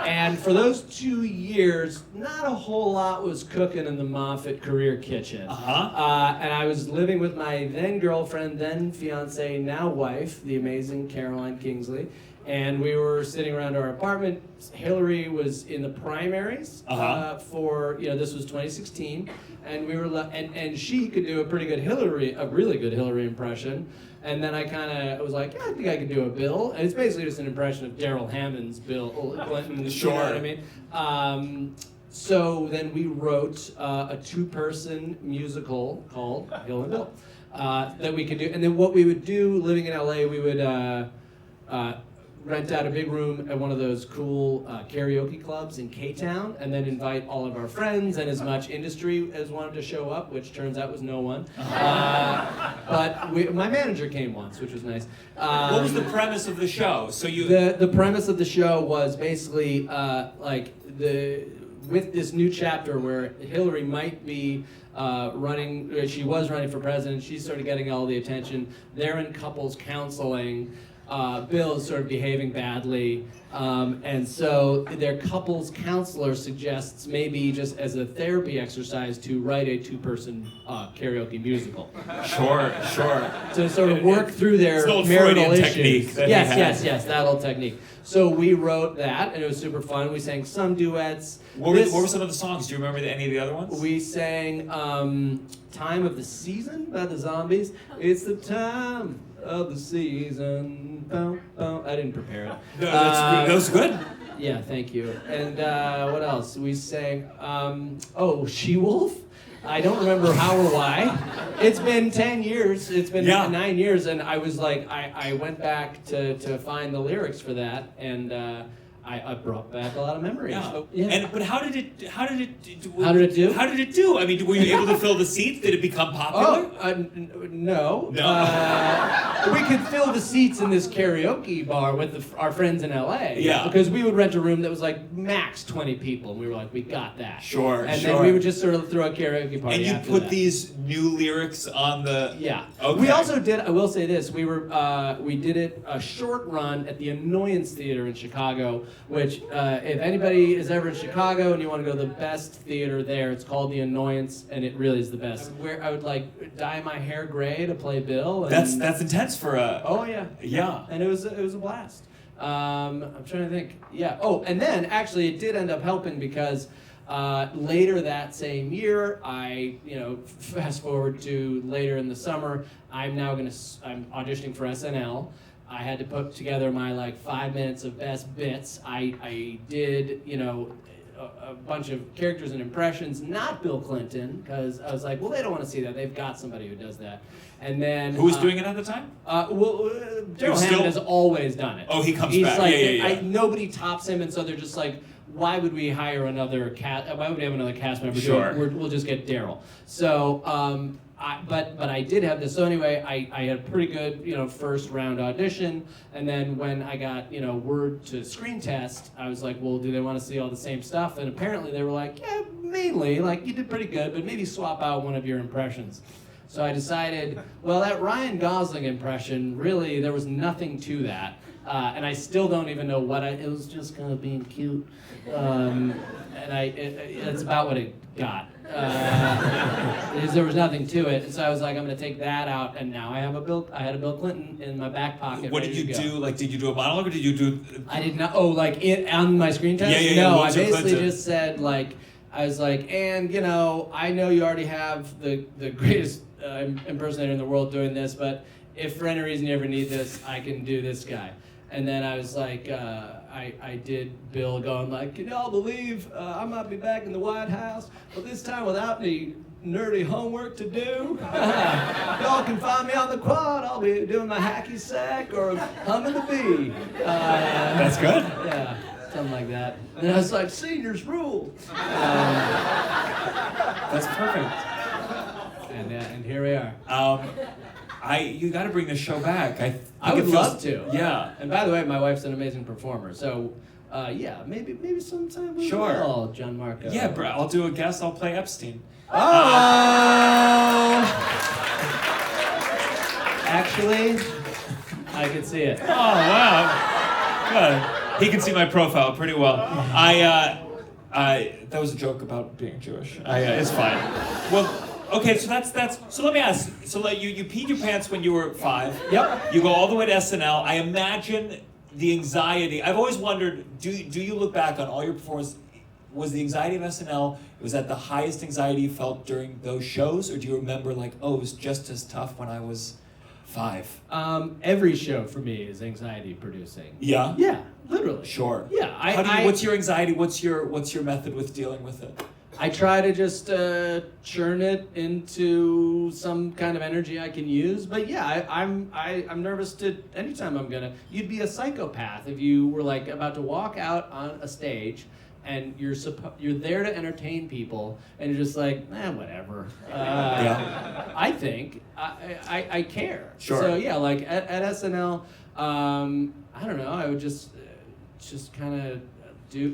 And for those 2 years, not a whole lot was cooking in the Moffat career kitchen. And I was living with my then girlfriend, then fiance, now wife, the amazing Caroline Kingsley. And we were sitting around our apartment. Hillary was in the primaries for, this was 2016. And we were, and she could do a really good Hillary impression. And then I was like, yeah, I think I could do a Bill. And it's basically just an impression of Daryl Hammond's Bill Clinton. Sure. You know what I mean? So then we wrote a 2-person musical called Hill and Bill that we could do. And then what we would do, living in LA, we would rent out a big room at one of those cool karaoke clubs in K-Town, and then invite all of our friends and as much industry as wanted to show up, which turns out was no one. But my manager came once, which was nice. What was the premise of the show? So The premise of the show was basically with this new chapter where Hillary might be she was running for president, she started getting all the attention. They're in couples counseling. Bill is sort of behaving badly, and so their couples counselor suggests maybe just as a therapy exercise to write a 2-person karaoke musical. Sure. To sort of work through their marital issues. Yes, that old technique. So we wrote that, and it was super fun. We sang some duets. What were some of the songs? Do you remember any of the other ones? We sang Time of the Season by the Zombies. It's the time of the season. Bow, bow. I didn't prepare it. No, that was good. Yeah, thank you. And what else? We sang, She-Wolf. I don't remember how or why. It's been 10 years. It's been 9 years, and I was like, I went back to find the lyrics for that, and I brought back a lot of memories. Yeah. But how did it do? How did it do? How did it do? I mean, were you able to fill the seats? Did it become popular? No. we could fill the seats in this karaoke bar with our friends in LA. Yeah. Because we would rent a room that was like max 20 people, and we were like, we got that. Sure, And sure. then we would just sort of throw a karaoke party. And you after put that. these new lyrics on the. Yeah. Okay. We also did. I will say this: we did it a short run at the Annoyance Theater in Chicago. Which, if anybody is ever in Chicago and you want to go to the best theater there, it's called the Annoyance, and it really is the best. Where I would like dye my hair gray to play Bill. And, That's intense for a. Oh yeah. Yeah. And it was a blast. I'm trying to think. Yeah. Oh, and then actually it did end up helping because. Later that same year, fast forward to later in the summer, I'm auditioning for SNL. I had to put together my like 5 minutes of best bits. I did, a bunch of characters and impressions, not Bill Clinton, because I was like, well, they don't want to see that. They've got somebody who does that. And then Who was doing it at the time? Daryl Hammond has always done it. Oh, he comes He's back. Like, Yeah. nobody tops him, and so they're just like, why would we hire another cast? Why would we have another cast member? Sure. We'll just get Daryl. So, but I did have this. So anyway, I had a pretty good, first round audition, and then when I got, word to screen test, I was like, well, do they want to see all the same stuff? And apparently they were like, yeah, mainly, like you did pretty good, but maybe swap out one of your impressions. So I decided, well, that Ryan Gosling impression, really, there was nothing to that. And I still don't even know it was just kind of being cute. And it's about what it got. There was nothing to it. And so I was like, I'm going to take that out. And now I had a Bill Clinton in my back pocket. What did you do? Like, did you do a monologue or did you do? I did not. Oh, like on my screen test? Yeah. No, I What's your basically Clinton? just said I was like, and I know you already have the greatest impersonator in the world doing this, but if for any reason you ever need this, I can do this guy. And then I was like, I did Bill going like, can y'all believe I might be back in the White House, but this time without any nerdy homework to do. Y'all can find me on the quad. I'll be doing my hacky sack or humming the bee. That's good. Yeah, something like that. And I was like, seniors rule. That's perfect. And here we are. You got to bring this show back. I would love to. Yeah. And by the way, my wife's an amazing performer. So, maybe sometime we will, Gianmarco. Yeah, bro. I'll do a guest. I'll play Epstein. Oh! Actually, I can see it. Oh wow. Good. He can see my profile pretty well. That was a joke about being Jewish. It's fine. Well. Okay, so that's. So let me ask. So you peed your pants when you were 5. Yep. You go all the way to SNL. I imagine the anxiety. I've always wondered. Do you look back on all your performances? Was the anxiety of SNL? Was that the highest anxiety you felt during those shows, or do you remember it was just as tough when I was 5? Every show for me is anxiety producing. Yeah. Yeah, literally. Sure. Yeah. What's your anxiety? What's your method with dealing with it? I try to just churn it into some kind of energy I can use. But yeah, I'm nervous anytime I'm gonna. You'd be a psychopath if you were like about to walk out on a stage and you're there to entertain people and you're just like, whatever. Yeah. I think I care. Sure. So yeah, like at SNL, I don't know. I would just kind of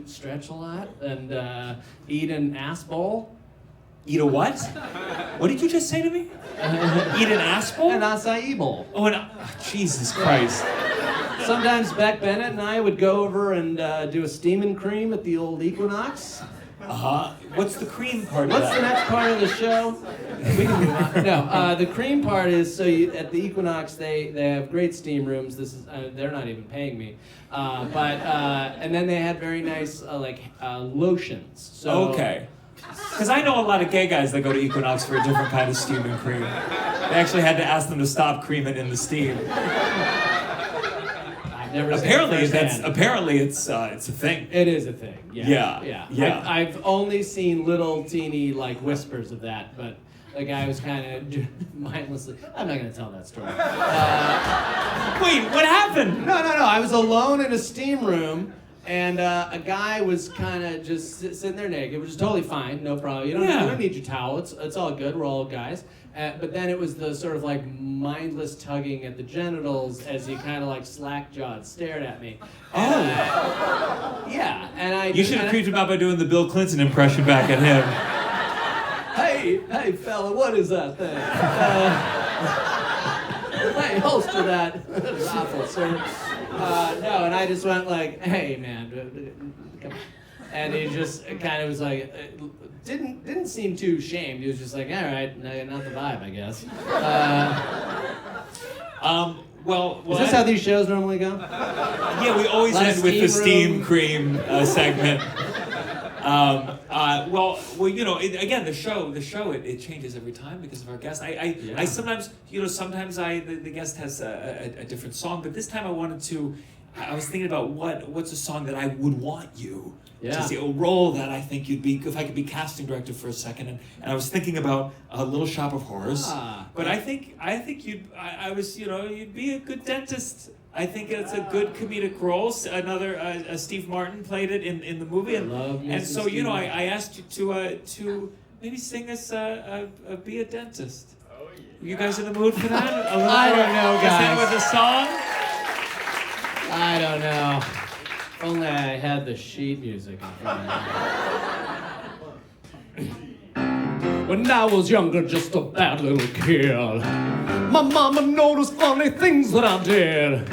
stretch a lot and eat an ass bowl. Eat a what? What did you just say to me? Eat an ass bowl? An acai bowl. Oh, Jesus Christ. Sometimes Beck Bennett and I would go over and do a steam and cream at the old Equinox. What's the cream part of What's that? the next part of the show? We can move on. No, the cream part is at the Equinox they have great steam rooms. This is they're not even paying me, and then they had very nice lotions. So Okay. Because I know a lot of gay guys that go to Equinox for a different kind of steam and cream. They actually had to ask them to stop creaming in the steam. Never Apparently it's a thing. It is a thing. Yeah. Yeah. I've only seen little teeny whispers of that, but the guy was kind of mindlessly. I'm not going to tell that story. Wait, what happened? No. I was alone in a steam room, And a guy was kind of just sitting there naked, which is totally fine, no problem. You don't need your towel. It's all good. We're all guys. But then it was the sort of like mindless tugging at the genitals as he kind of like slack-jawed stared at me. And yeah, and I. You should have creeped him out by doing the Bill Clinton impression back at him. Hey, fella, what is that thing? Hey, holster that rifle, sir. No, and I just went like, hey, man, come on. And he just kind of was like, didn't seem too ashamed. He was just like, all right, not the vibe, I guess. Well, is this how these shows normally go? Yeah, we always end with the steam cream segment. Well, you know, again, the show, it changes every time because of our guests. I sometimes, you know, the guest has a different song, but this time I was thinking about what's a song that I would want you to see, a role that I think you'd be, if I could be casting director for a second, and I was thinking about a Little Shop of Horrors, but I think you'd be a good dentist. I think it's a good comedic role. Another Steve Martin played it in the movie, and so you know I asked you to maybe sing us Be a Dentist. Oh, yeah. You guys in the mood for that? I don't know, guys. With a song? I don't know. If only I had the sheet music in front of me. When I was younger, just a bad little kid, my mama noticed funny things that I did,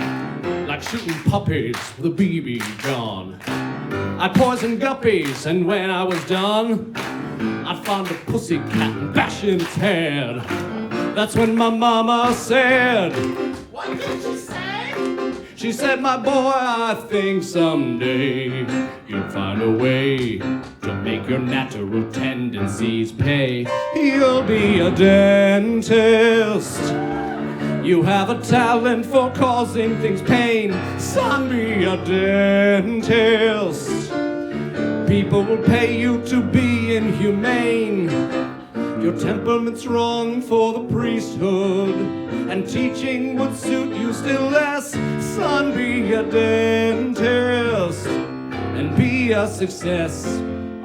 like shooting puppies with a BB gun. I'd poison guppies, and when I was done, I'd find a pussy cat and bash in its head. That's when my mama said, "What did she say?" She said, "My boy, I think someday you'll find a way to make your natural tendencies pay. You'll be a dentist. You have a talent for causing things pain. Son, be a dentist. People will pay you to be inhumane. Your temperament's wrong for the priesthood, and teaching would suit you still less. Son, be a dentist and be a success."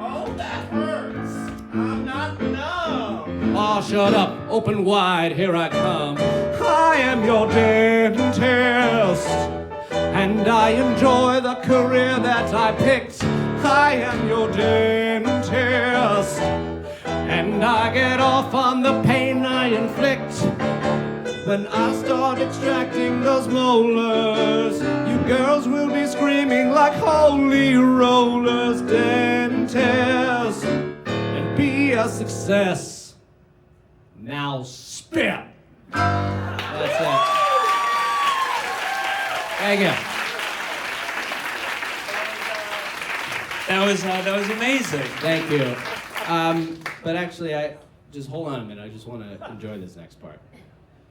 Oh, that hurts. I'm not numb. Oh, shut up. Open wide. Here I come. I am your dentist, and I enjoy the career that I picked. I am your dentist, and I get off on the pain I inflict. When I start extracting those molars, you girls will be screaming like holy rollers. Dentist, and be a success. Now spit. That's it. Thank you. That was amazing. Thank you. But actually, just hold on a minute. I just want to enjoy this next part.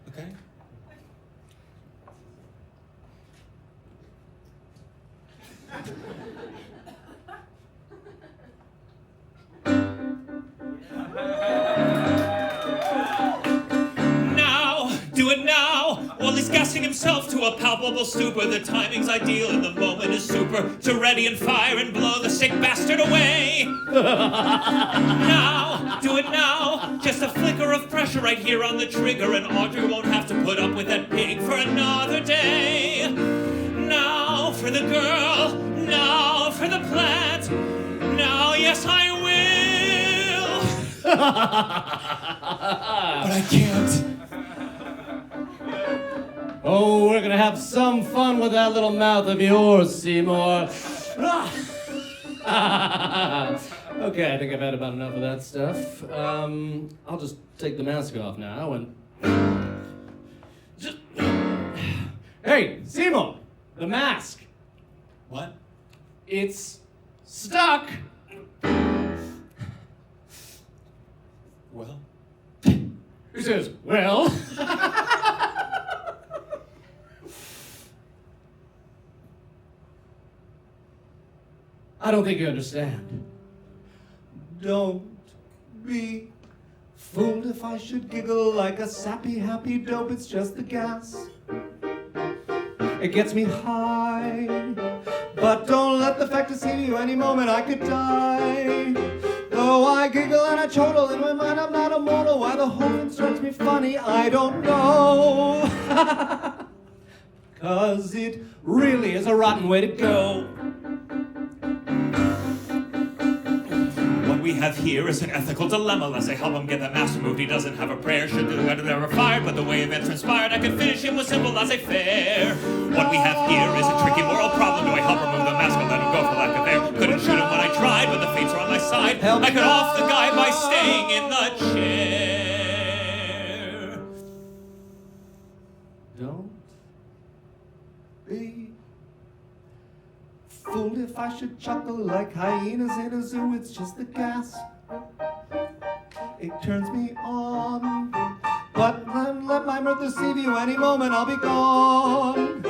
Okay. Now, do it now, while he's gassing himself to a palpable stupor. The timing's ideal and the moment is super. To ready and fire and blow the sick bastard away. Now, do it now. Just a flicker of pressure right here on the trigger, and Audrey won't have to put up with that pig for another day. Now for the girl, now for the plant. Now, yes, I will. But I can't. Oh, we're gonna have some fun with that little mouth of yours, Seymour. Okay, I think I've had about enough of that stuff. I'll just take the mask off now and... Hey, Seymour! The mask! What? It's stuck! Well? He says, well... I don't think you understand. Don't be fooled if I should giggle like a sappy, happy dope. It's just the gas. It gets me high, But don't let the fact deceive you, any moment I could die. Though I giggle and I chortle, in my mind I'm not immortal. Why the whole thing strikes me funny, I don't know. 'Cause it really is a rotten way to go. What we have here is an ethical dilemma. Let's say help him get that mask removed. He doesn't have a prayer, should do better than required. But the way events transpired, I could finish him with simple laissez-faire. What we have here is a tricky moral problem. Do I help remove the mask or let him go for lack of air? Couldn't shoot him when I tried, but the fates are on my side. I cut off the guy by staying in the chair. Don't be fooled if I should chuckle like hyenas in a zoo. It's just the gas, it turns me on. But then let my mirth deceive you, any moment I'll be gone.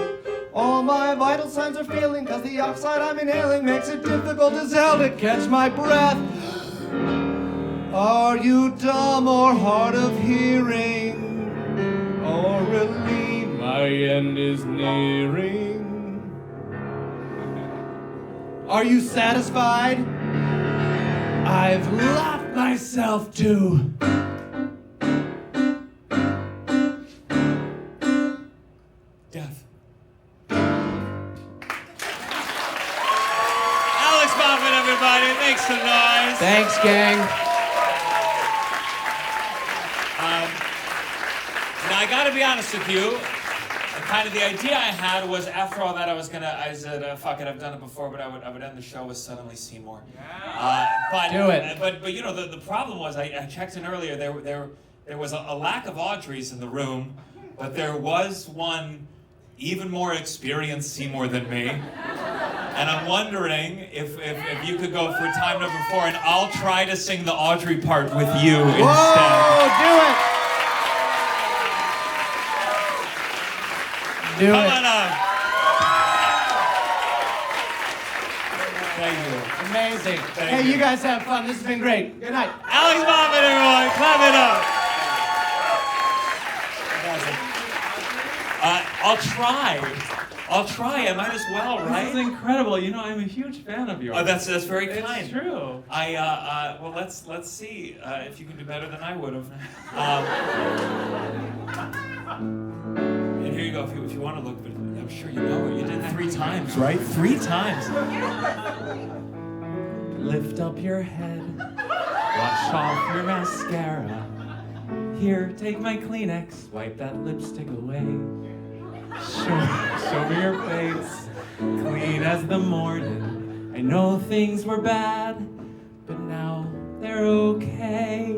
All my vital signs are failing, 'cause the oxide I'm inhaling makes it difficult as hell to catch my breath. Are you dumb or hard of hearing? Or really my end is nearing? Are you satisfied? I've laughed myself to Death. Alex Moffat, everybody, make some noise. Thanks, gang. Now I gotta be honest with you. Kind of the idea I had was after all that I said fuck it, I've done it before, but I would end the show with Suddenly Seymour. But Do it. But you know the problem was I checked in earlier. There was a lack of Audreys in the room, but there was one even more experienced Seymour than me. And I'm wondering if you could go for time number 4, and I'll try to sing the Audrey part with you instead. Whoa, do it. Do Come it. on up. Thank you. Amazing. Thank Hey, you. you guys have fun. This has been great. Good night. Alex Moffat, everyone, clap it up. I'll try. I might as well, right? This is incredible. You know, I'm a huge fan of yours. Oh, that's very kind. It's true. Well, let's see if you can do better than I would have. And here you go. If you want to look, but I'm sure you know it. You did 3 times, right? 3 times. Lift up your head. Wash off your mascara. Here, take my Kleenex. Wipe that lipstick away. Show me your face. Clean as the morning. I know things were bad, but now they're okay.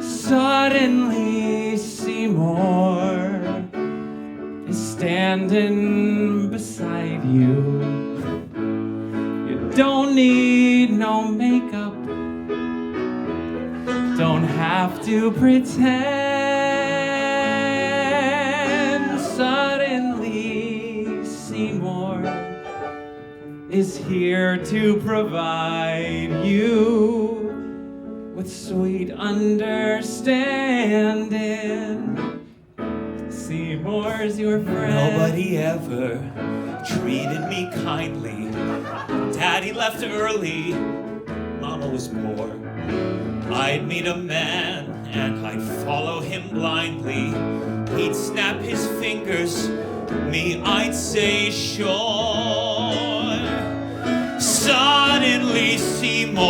Suddenly, Seymour is standing beside you. You don't need no makeup. Don't have to pretend. Suddenly, Seymour is here to provide you with sweet understanding. Seymour's your friend. Nobody ever treated me kindly. Daddy left early. Mama was poor. I'd meet a man and I'd follow him blindly. He'd snap his fingers, me I'd say sure. Suddenly Seymour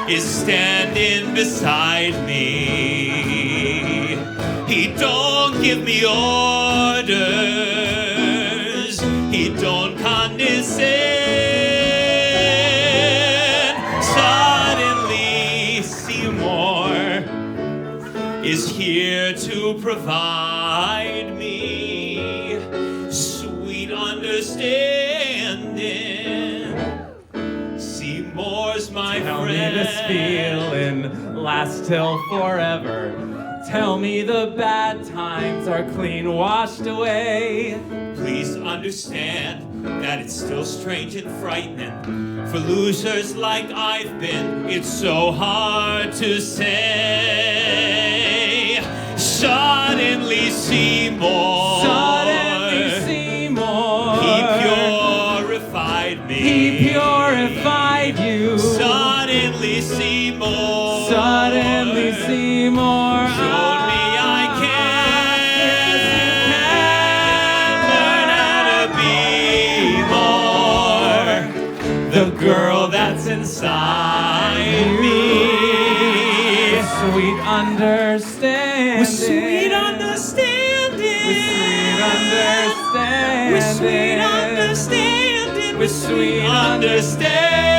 is standing beside me. He don't give me orders. He don't condescend. Is here to provide me sweet understanding. Seymour's my Tell friend. me this feeling lasts till forever. Tell me the bad times are clean washed away. Please understand that it's still strange and frightening. For losers like I've been, it's so hard to say. Suddenly Seymour inside me. Sweet understanding. With sweet understanding. With sweet understanding. With sweet understanding.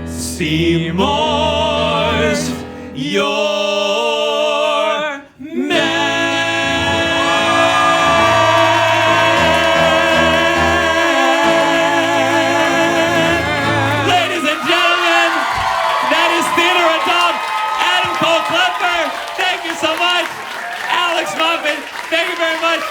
Seymour's your man. Ladies and gentlemen, that is theater adult Adam Cole Klepper. Thank you so much. Alex Moffat, thank you very much.